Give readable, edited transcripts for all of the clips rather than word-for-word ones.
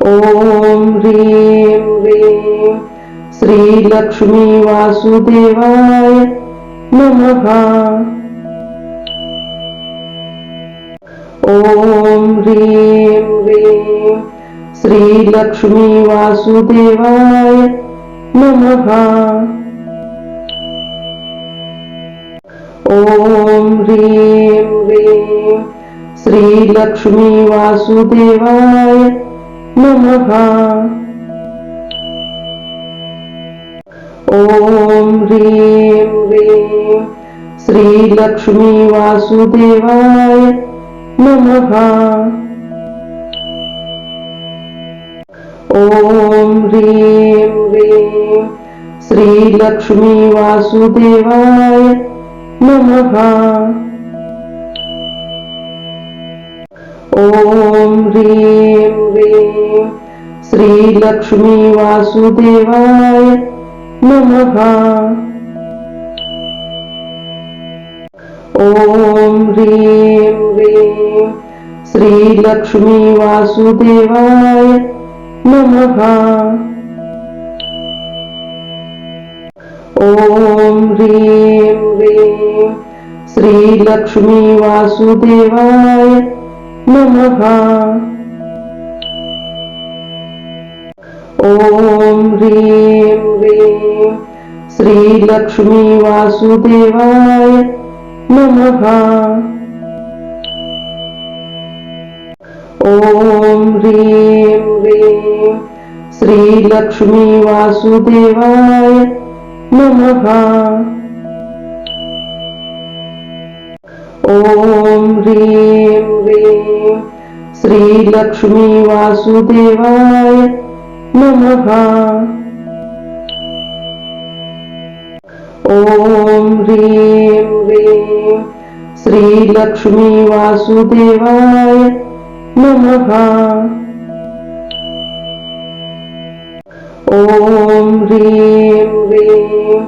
ॐ ह्रीं ह्रीं श्रीलक्ष्मी वासुदेवाय नमः। ॐ ह्रीं ह्रीं श्रीलक्ष्मी वासुदेवाय नमः। ॐ ह्रीं ह्रीं श्रीलक्ष्मी वासुदेवाय नमः। ॐ ह्रीं ह्रीं श्रीलक्ष्मी वासुदेवाय नमः। ॐ ह्रीं ह्रीं श्रीलक्ष्मी वासुदेवाय नमः। ॐ ह्रीं ह्रीं श्रीलक्ष्मी वासुदेवाय नमः। ॐ ह्रीं ह्रीं श्रीलक्ष्मी वासुदेवाय नमः। ॐ ह्रीं ह्रीं श्रीलक्ष्मी वासुदेवाय नमः। ॐ ह्रीं ह्रीं श्रीलक्ष्मी वासुदेवाय नमः। ॐ ह्रीं ह्रीं श्रीलक्ष्मी वासुदेवाय नमः। ॐ ह्रीं ह्रीं श्रीलक्ष्मी वासुदेवाय नमः। ॐ ह्रीं ह्रीं श्रीलक्ष्मी वासुदेवाय नमः। ॐ ह्रीं ह्रीं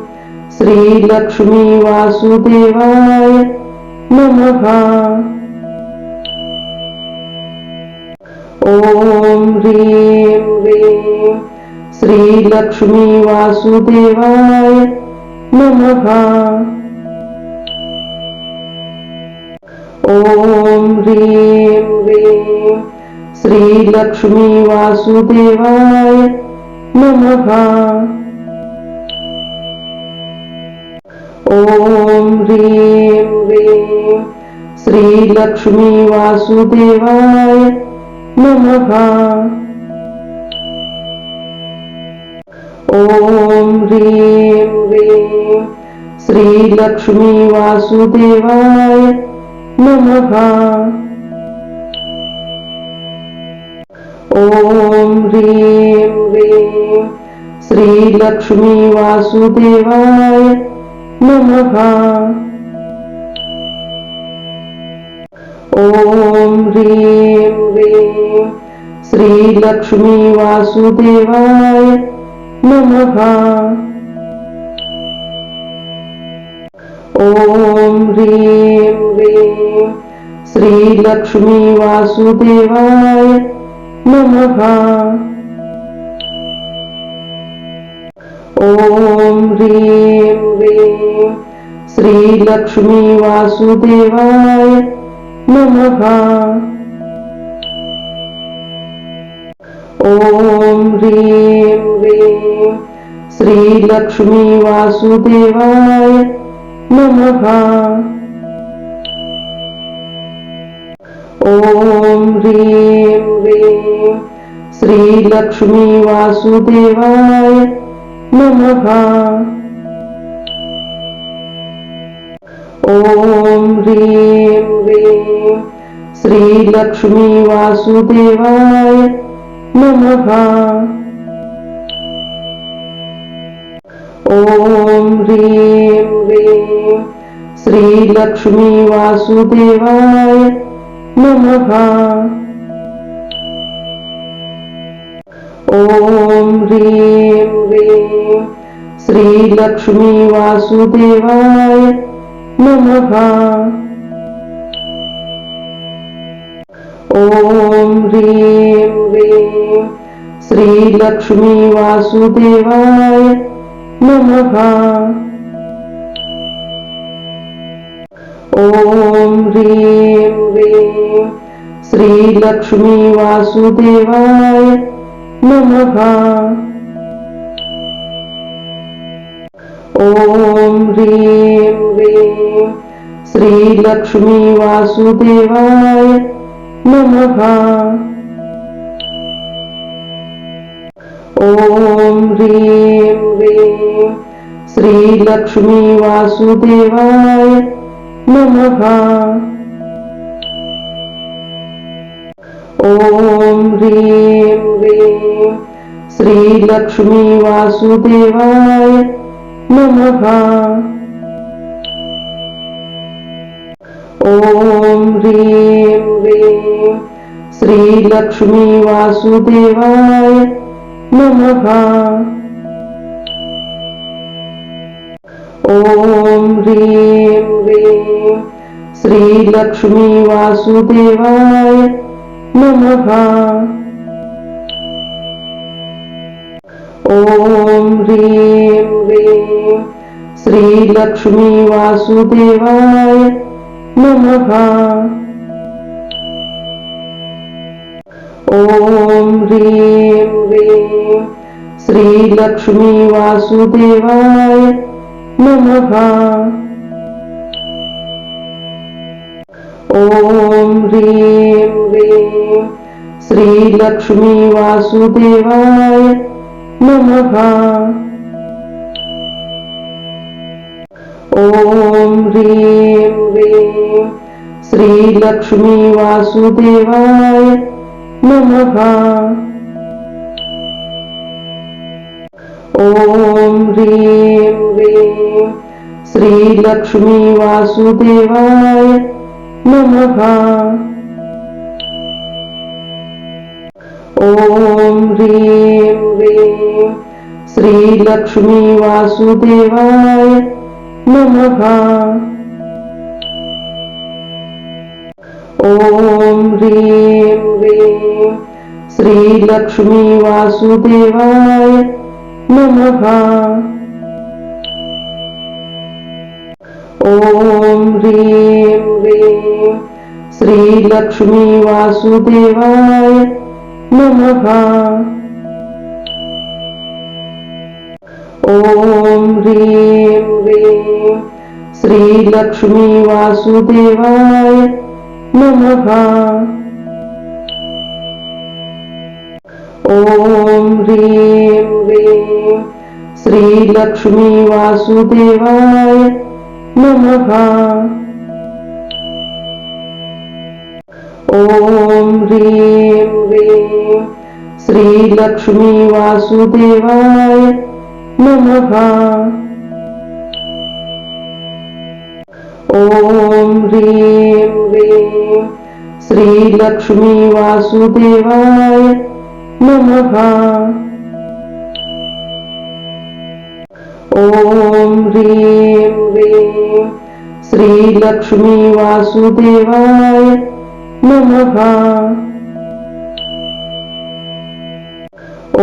श्रीलक्ष्मी वासुदेवाय नमः। ॐ ह्रीं ह्रीं श्रीलक्ष्मी वासुदेवाय नमः। ॐ ह्रीं ह्रीं श्रीलक्ष्मी वासुदेवाय नमः। ॐ ह्रीं ह्रीं श्रीलक्ष्मी वासुदेवाय नमः। ॐ ह्रीं ह्रीं श्रीलक्ष्मी वासुदेवाय नमः। ॐ ह्रीं ह्रीं श्रीलक्ष्मी वासुदेवाय नमः। ॐ ह्रीं ह्रीं श्रीलक्ष्मी वासुदेवाय नमः। ॐ ह्रीं ह्रीं श्रीलक्ष्मी वासुदेवाय नमः। ॐ ह्रीं ह्रीं श्रीलक्ष्मी वासुदेवाय नमः। ॐ ह्रीं ह्रीं श्रीलक्ष्मी वासुदेवाय नमः। ॐ ह्रीं ह्रीं श्रीलक्ष्मी वासुदेवाय नमः। ॐ ह्रीं ह्रीं श्रीलक्ष्मी वासुदेवाय नमः। ॐ ह्रीं ह्रीं श्रीलक्ष्मी वासुदेवाय नमः। ॐ ह्रीं ह्रीं श्रीलक्ष्मी वासुदेवाय नमः। ॐ ह्रीं ह्रीं श्रीलक्ष्मी वासुदेवाय नमः। ॐ ह्रीं ह्रीं श्रीलक्ष्मी वासुदेवाय नमः। ॐ ह्रीं ह्रीं श्रीलक्ष्मी वासुदेवाय नमः। ॐ ह्रीं ह्रीं श्रीलक्ष्मी वासुदेवाय नमः। ॐ ह्रीं ह्रीं श्रीलक्ष्मी वासुदेवाय नमः। ॐ ह्रीं ह्रीं श्रीलक्ष्मी वासुदेवाय नमः। ॐ ह्रीं ह्रीं श्रीलक्ष्मी वासुदेवाय नमः। ॐ ह्रीं ह्रीं श्रीलक्ष्मी वासुदेवाय नमः। ॐ ह्रीं ह्रीं श्रीलक्ष्मी वासुदेवाय नमः। ॐ ह्रीं ह्रीं श्रीलक्ष्मी वासुदेवाय नमः। ॐ ह्रीं ह्रीं श्रीलक्ष्मी वासुदेवाय नमः। ॐ ह्रीं ह्रीं श्रीलक्ष्मी वासुदेवाय नमः। ॐ ह्रीं ह्रीं श्रीलक्ष्मी वासुदेवाय नमः। ॐ ह्रीं ह्रीं श्रीलक्ष्मी वासुदेवाय नमः। ॐ ह्रीं ह्रीं श्रीलक्ष्मी वासुदेवाय नमः। ॐ ह्रीं ह्रीं श्रीलक्ष्मी वासुदेवाय नमः। ॐ ह्रीं ह्रीं श्रीलक्ष्मी वासुदेवाय नमः। ॐ ह्रीं ह्रीं श्रीलक्ष्मी वासुदेवाय नमः। ॐ ह्रीं ह्रीं श्रीलक्ष्मी वासुदेवाय नमः। ॐ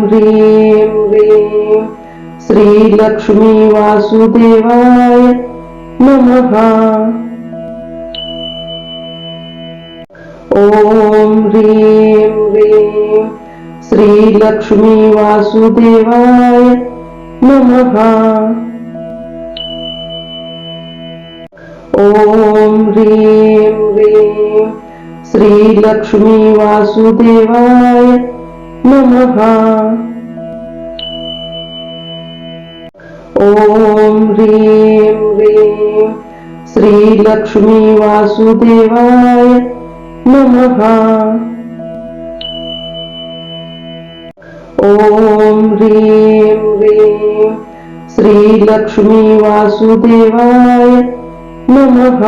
ह्रीं ह्रीं श्रीलक्ष्मी वासुदेवाय नमः। ॐ ह्रीं ह्रीं श्रीलक्ष्मी वासुदेवाय नमः। ॐ ह्रीं ह्रीं श्रीलक्ष्मी वासुदेवाय नमः। ॐ ह्रीं ह्रीं श्रीलक्ष्मी वासुदेवाय नमः। ॐ ह्रीं ह्रीं श्रीलक्ष्मी वासुदेवाय नमः। ॐ ह्रीं ह्रीं श्रीलक्ष्मी वासुदेवाय नमः।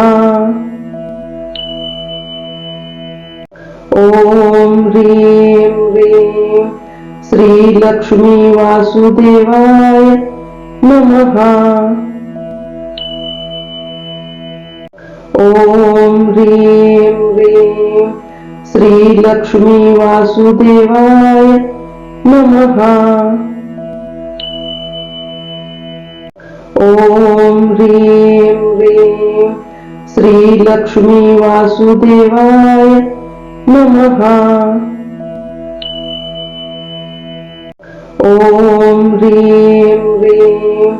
ॐ ह्रीं ह्रीं श्रीलक्ष्मी वासुदेवाय नमः। ॐ ह्रीं ह्रीं श्रीलक्ष्मी वासुदेवाय नमः। ॐ ह्रीं ह्रीं श्रीलक्ष्मी वासुदेवाय नमः। ॐ ह्रीं ह्रीं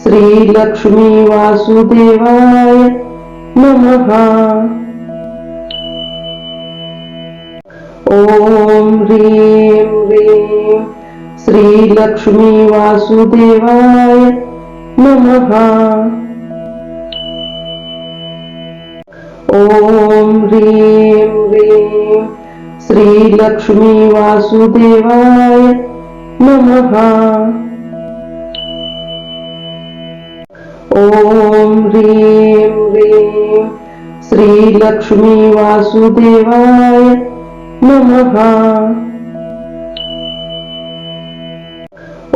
श्रीलक्ष्मी वासुदेवाय नमः। ॐ ह्रीं ह्रीं श्रीलक्ष्मी वासुदेवाय नमः। ॐ ह्रीं ह्रीं श्रीलक्ष्मी वासुदेवाय नमः। ॐ ह्रीं ह्रीं श्रीलक्ष्मी वासुदेवाय नमः।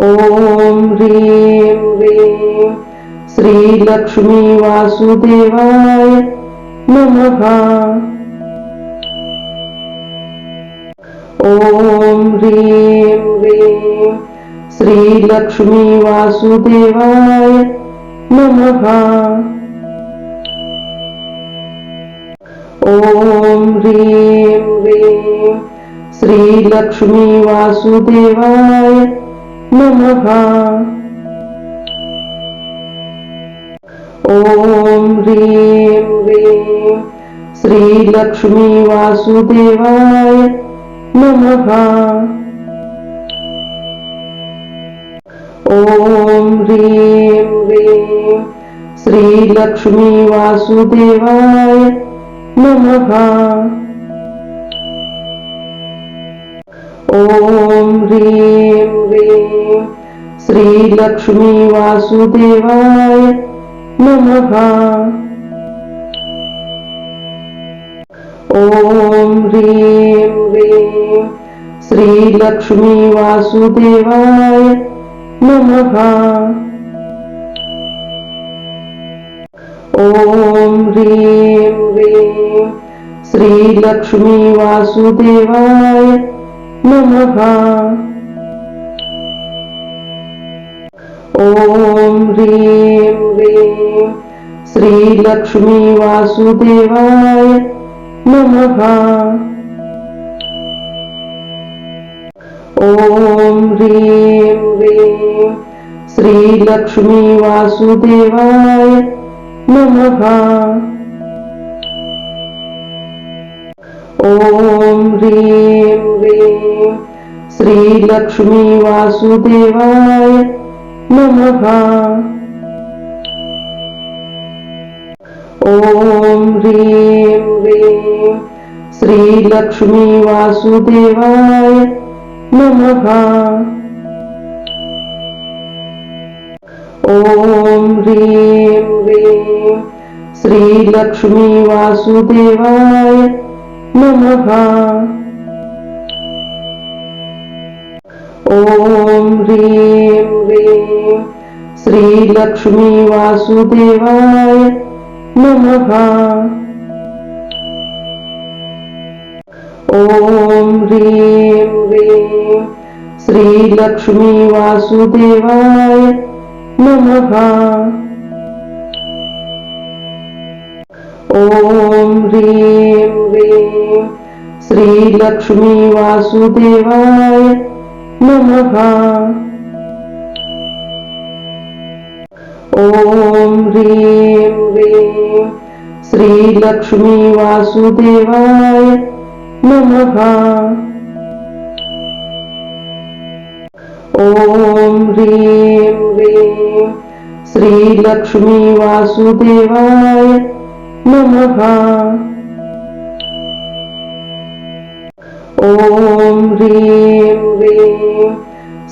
ॐ ह्रीं ह्रीं श्रीलक्ष्मी वासुदेवाय नमः। ॐ ह्रीं ह्रीं श्रीलक्ष्मी वासुदेवाय नमः। ॐ ह्रीं ह्रीं श्रीलक्ष्मी वासुदेवाय नमः। ॐ ह्रीं ह्रीं श्रीलक्ष्मी वासुदेवाय नमः। ॐ ह्रीं ह्रीं श्रीलक्ष्मी वासुदेवाय नमः। ॐ ह्रीं ह्रीं श्रीलक्ष्मी वासुदेवाय नमः। ॐ ह्रीं ह्रीं श्रीलक्ष्मी वासुदेवाय नमः। ॐ ह्रीं ह्रीं श्रीलक्ष्मी वासुदेवाय नमः। ॐ ह्रीं ह्रीं श्रीलक्ष्मी वासुदेवाय नमः। ॐ ह्रीं ह्रीं श्रीलक्ष्मी वासुदेवाय नमः। ॐ ह्रीं ह्रीं श्रीलक्ष्मी वासुदेवाय नमः। ॐ ह्रीं ह्रीं श्रीलक्ष्मी वासुदेवाय नमः। ॐ ह्रीं ह्रीं श्रीलक्ष्मी वासुदेवाय नमः। ॐ ह्रीं ह्रीं श्रीलक्ष्मी वासुदेवाय नमः। ॐ ह्रीं ह्रीं श्रीलक्ष्मी वासुदेवाय नमः। ॐ ह्रीं ह्रीं श्रीलक्ष्मी वासुदेवाय नमः। ॐ ह्रीं ह्रीं श्रीलक्ष्मी वासुदेवाय नमः। ॐ ह्रीं ह्रीं श्रीलक्ष्मी वासुदेवाय नमः। ॐ ह्रीं ह्रीं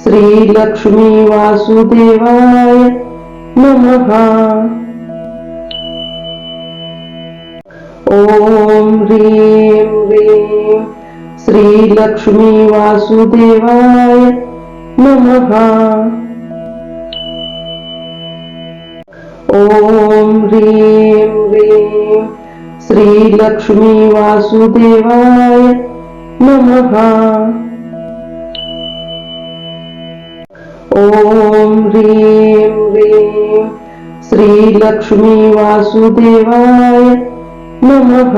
श्रीलक्ष्मी वासुदेवाय नमः। ॐ ह्रीं ह्रीं श्रीलक्ष्मी वासुदेवाय नमः। ॐ ह्रीं ह्रीं श्रीलक्ष्मी वासुदेवाय नमः। ॐ ह्रीं ह्रीं श्रीलक्ष्मी वासुदेवाय नमः।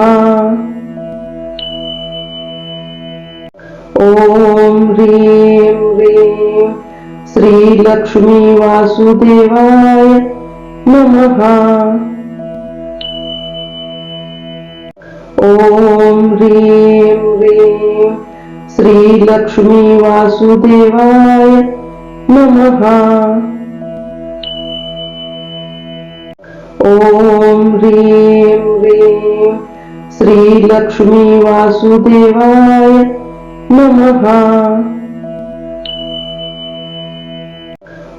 ॐ ह्रीं ह्रीं श्रीलक्ष्मी वासुदेवाय नमः। ॐ ह्रीं ह्रीं श्रीलक्ष्मी वासुदेवाय नमः। ॐ ह्रीं ह्रीं श्रीलक्ष्मी वासुदेवाय नमः।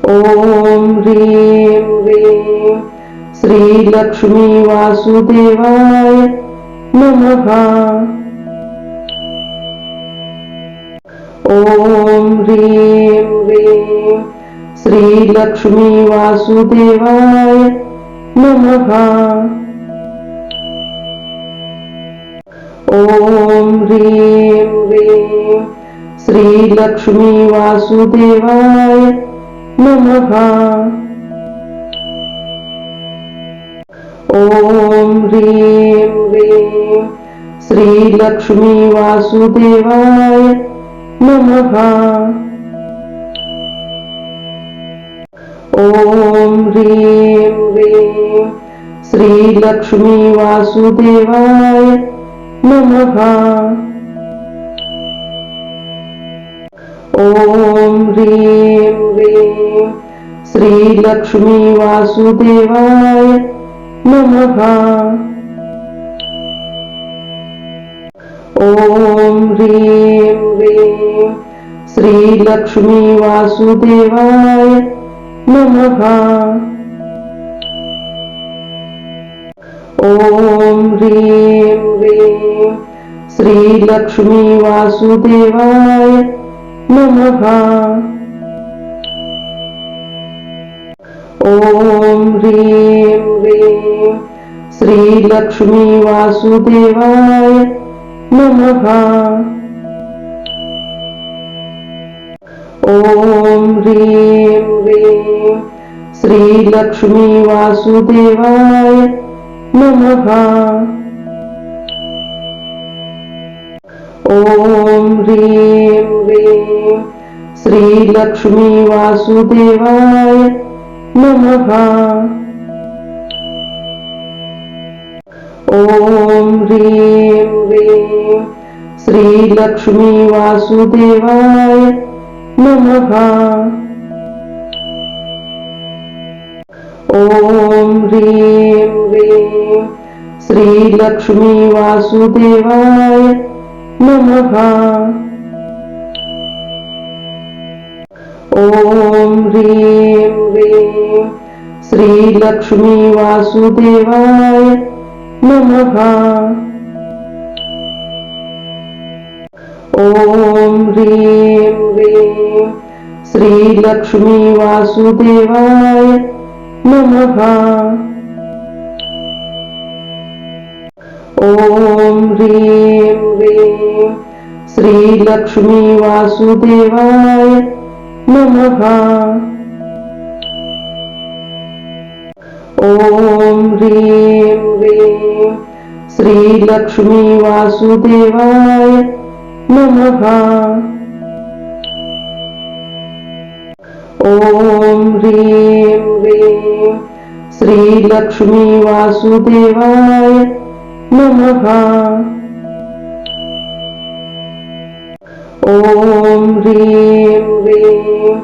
ॐ ह्रीं ह्रीं श्रीलक्ष्मी वासुदेवाय नमः। ॐ ह्रीं ह्रीं श्रीलक्ष्मी वासुदेवाय नमः। ॐ ह्रीं ह्रीं श्रीलक्ष्मी वासुदेवाय नमः। ॐ ह्रीं ह्रीं श्रीलक्ष्मी वासुदेवाय नमः। ॐ ह्रीं ह्रीं श्रीलक्ष्मी वासुदेवाय नमः। ॐ ह्रीं ह्रीं श्रीलक्ष्मी वासुदेवाय नमः। ॐ ह्रीं ह्रीं श्रीलक्ष्मी वासुदेवाय नमः। ॐ ह्रीं ह्रीं श्रीलक्ष्मी वासुदेवाय नमः। ॐ ह्रीं ह्रीं श्रीलक्ष्मी वासुदेवाय नमः। ॐ ह्रीं ह्रीं श्रीलक्ष्मी वासुदेवाय नमः। ॐ ह्रीं ह्रीं श्रीलक्ष्मी वासुदेवाय नमः। ॐ ह्रीं ह्रीं श्रीलक्ष्मी वासुदेवाय नमः। ॐ ह्रीं ह्रीं श्रीलक्ष्मी वासुदेवाय नमः। ॐ ह्रीं ह्रीं श्रीलक्ष्मी वासुदेवाय नमः। ॐ ह्रीं ह्रीं श्रीलक्ष्मी वासुदेवाय नमः। ॐ ह्रीं ह्रीं श्रीलक्ष्मी वासुदेवाय नमः। ॐ ह्रीं ह्रीं श्रीलक्ष्मी वासुदेवाय नमः। ॐ ह्रीं ह्रीं श्रीलक्ष्मी वासुदेवाय नमः। ॐ ह्रीं ह्रीं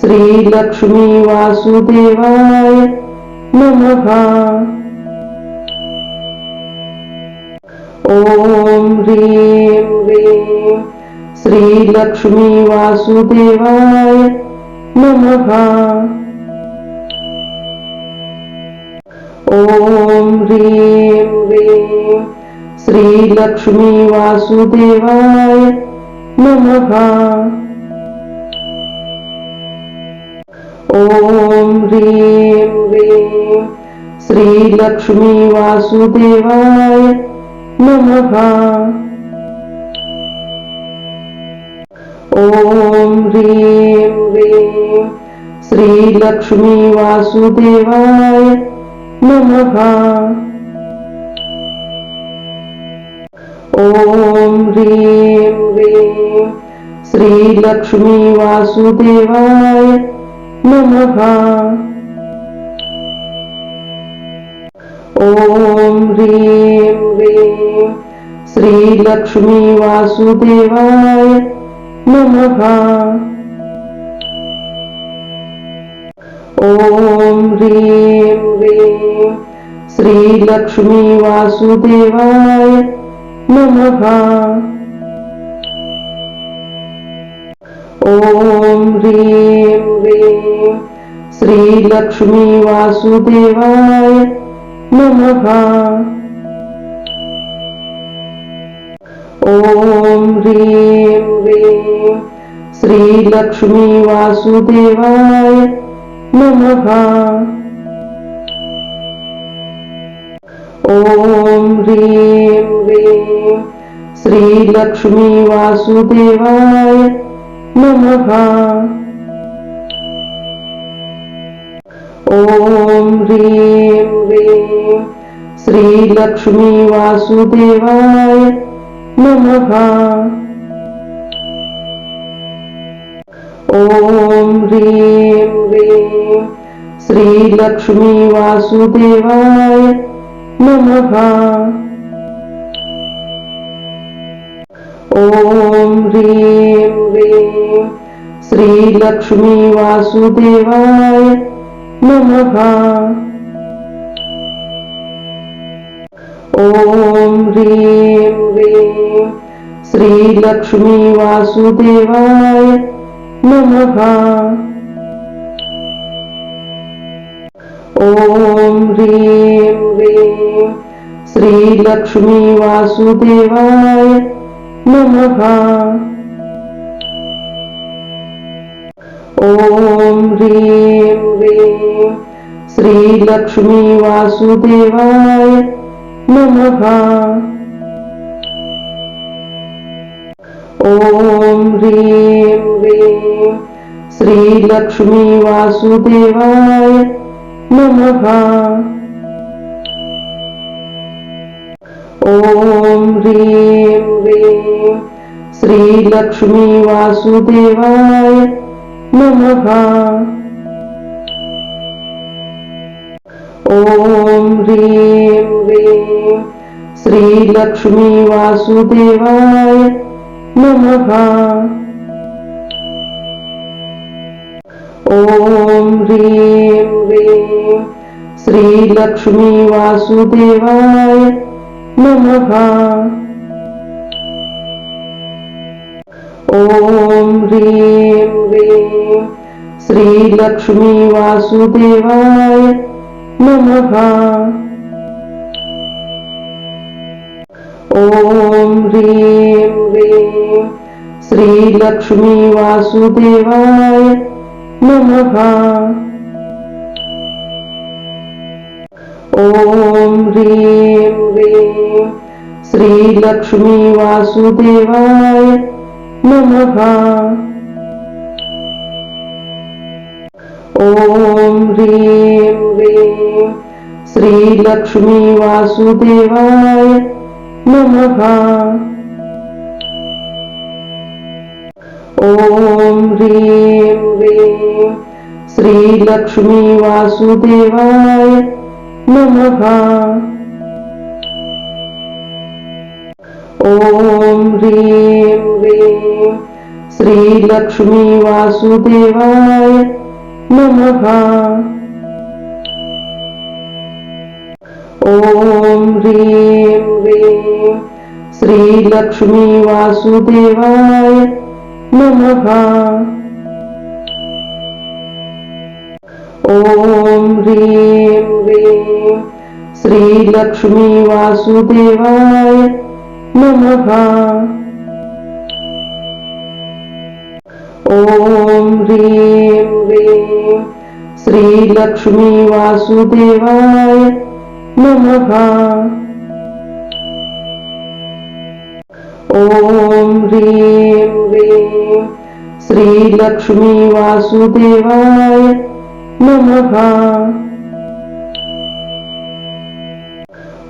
श्रीलक्ष्मी वासुदेवाय नमः। ॐ ह्रीं ह्रीं श्रीलक्ष्मी वासुदेवाय नमः। ॐ ह्रीं ह्रीं श्रीलक्ष्मी वासुदेवाय नमः। ॐ ह्रीं ह्रीं श्रीलक्ष्मी वासुदेवाय नमः। ॐ ह्रीं ह्रीं श्रीलक्ष्मी वासुदेवाय नमः। ॐ ह्रीं ह्रीं श्रीलक्ष्मी वासुदेवाय नमः। ॐ ह्रीं ह्रीं श्रीलक्ष्मी वासुदेवाय नमः। ॐ ह्रीं ह्रीं श्रीलक्ष्मी वासुदेवाय नमः। ॐ ह्रीं ह्रीं श्रीलक्ष्मी वासुदेवाय नमः। ॐ ह्रीं ह्रीं श्रीलक्ष्मी वासुदेवाय नमः। ॐ ह्रीं ह्रीं श्रीलक्ष्मी वासुदेवाय नमः। ॐ ह्रीं ह्रीं श्रीलक्ष्मी वासुदेवाय नमः। ॐ ह्रीं ह्रीं श्रीलक्ष्मी वासुदेवाय नमः। ॐ ह्रीं ह्रीं श्रीलक्ष्मी वासुदेवाय नमः। ॐ ह्रीं ह्रीं श्रीलक्ष्मी वासुदेवाय नमः। ॐ ह्रीं ह्रीं श्रीलक्ष्मी वासुदेवाय नमः। ॐ ह्रीं ह्रीं श्रीलक्ष्मी वासुदेवाय नमः। ॐ ह्रीं ह्रीं श्रीलक्ष्मी वासुदेवाय नमः। ॐ ह्रीं ह्रीं श्रीलक्ष्मी वासुदेवाय नमः। ॐ ह्रीं ह्रीं श्रीलक्ष्मी वासुदेवाय नमः। ॐ ह्रीं ह्रीं श्रीलक्ष्मी वासुदेवाय नमः। ॐ ह्रीं ह्रीं श्रीलक्ष्मी वासुदेवाय नमः। ॐ ह्रीं ह्रीं श्रीलक्ष्मी वासुदेवाय नमः। ॐ ह्रीं ह्रीं श्रीलक्ष्मी वासुदेवाय नमः। ॐ ह्रीं ह्रीं श्रीलक्ष्मी वासुदेवाय नमः। ॐ ह्रीं ह्रीं श्रीलक्ष्मी वासुदेवाय नमः। ॐ ह्रीं ह्रीं श्रीलक्ष्मी वासुदेवाय नमः। ॐ ह्रीं ह्रीं श्रीलक्ष्मी वासुदेवाय नमः। ॐ ह्रीं ह्रीं श्रीलक्ष्मी वासुदेवाय नमः। ॐ ह्रीं ह्रीं श्रीलक्ष्मी वासुदेवाय नमः। ॐ ह्रीं ह्रीं श्रीलक्ष्मी वासुदेवाय नमः।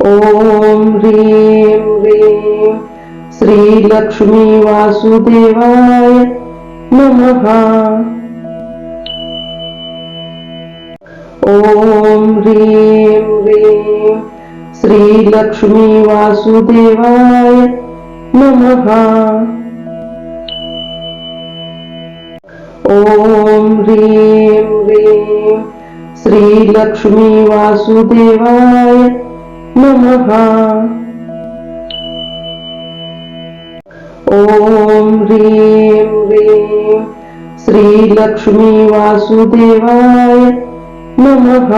ॐ ह्रीं ह्रीं श्रीलक्ष्मी वासुदेवाय नमः। ॐ ह्रीं ह्रीं श्रीलक्ष्मी वासुदेवाय नमः। ॐ ह्रीं ह्रीं श्रीलक्ष्मी वासुदेवाय नमः। ॐ ह्रीं ह्रीं श्रीलक्ष्मी वासुदेवाय नमः।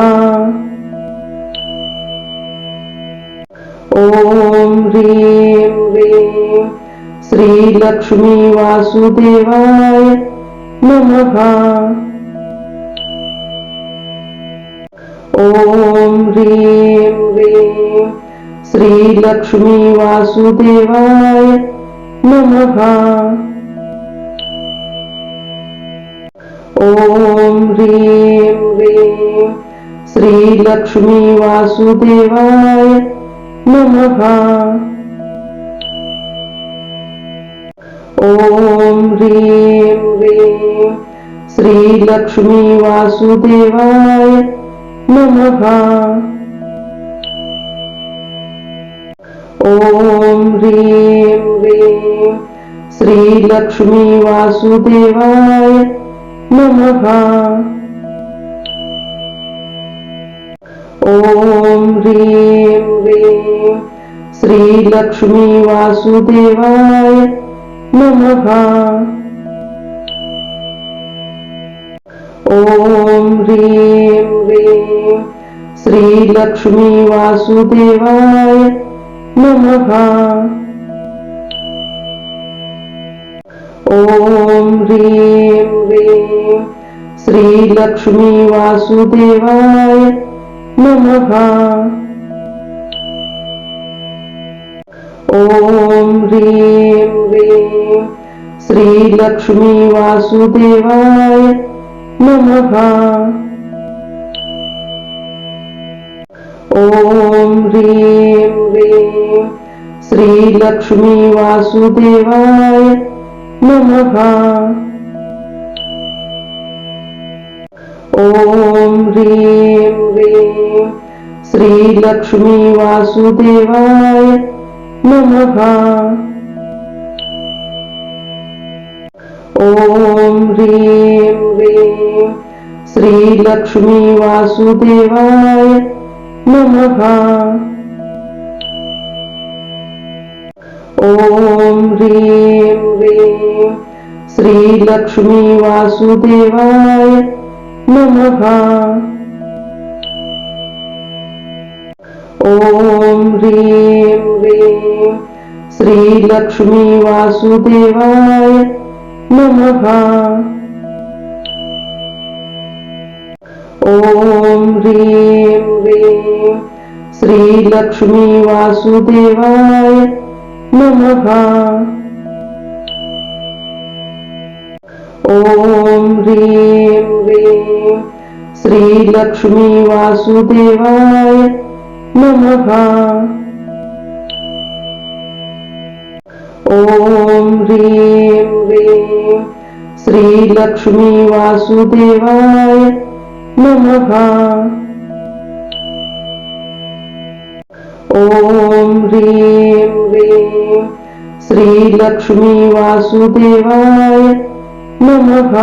ॐ ह्रीं ह्रीं श्रीलक्ष्मी वासुदेवाय नमः। ॐ ह्रीं ह्रीं श्रीलक्ष्मी वासुदेवाय नमः। ॐ ह्रीं ह्रीं श्रीलक्ष्मी वासुदेवाय नमः। ॐ ह्रीं ह्रीं श्रीलक्ष्मी वासुदेवाय नमः। ॐ ह्रीं ह्रीं श्रीलक्ष्मी वासुदेवाय नमः। ॐ ह्रीं ह्रीं श्रीलक्ष्मी वासुदेवाय नमः। ॐ ह्रीं ह्रीं श्रीलक्ष्मी वासुदेवाय नमः। ॐ ह्रीं ह्रीं श्रीलक्ष्मी वासुदेवाय नमः। ॐ ह्रीं ह्रीं श्रीलक्ष्मी वासुदेवाय नमः। ॐ ह्रीं ह्रीं श्रीलक्ष्मी वासुदेवाय नमः। ॐ ह्रीं ह्रीं श्रीलक्ष्मी वासुदेवाय नमः। ॐ ह्रीं ह्रीं श्रीलक्ष्मी वासुदेवाय नमः। ॐ ह्रीं ह्रीं श्रीलक्ष्मी वासुदेवाय नमः। ॐ ह्रीं ह्रीं श्रीलक्ष्मी वासुदेवाय नमः। ॐ ह्रीं ह्रीं श्रीलक्ष्मी वासुदेवाय नमः। ॐ ह्रीं ह्रीं श्रीलक्ष्मी वासुदेवाय नमः। ॐ ह्रीं ह्रीं श्रीलक्ष्मी वासुदेवाय नमः। ॐ ह्रीं ह्रीं श्रीलक्ष्मी वासुदेवाय नमः।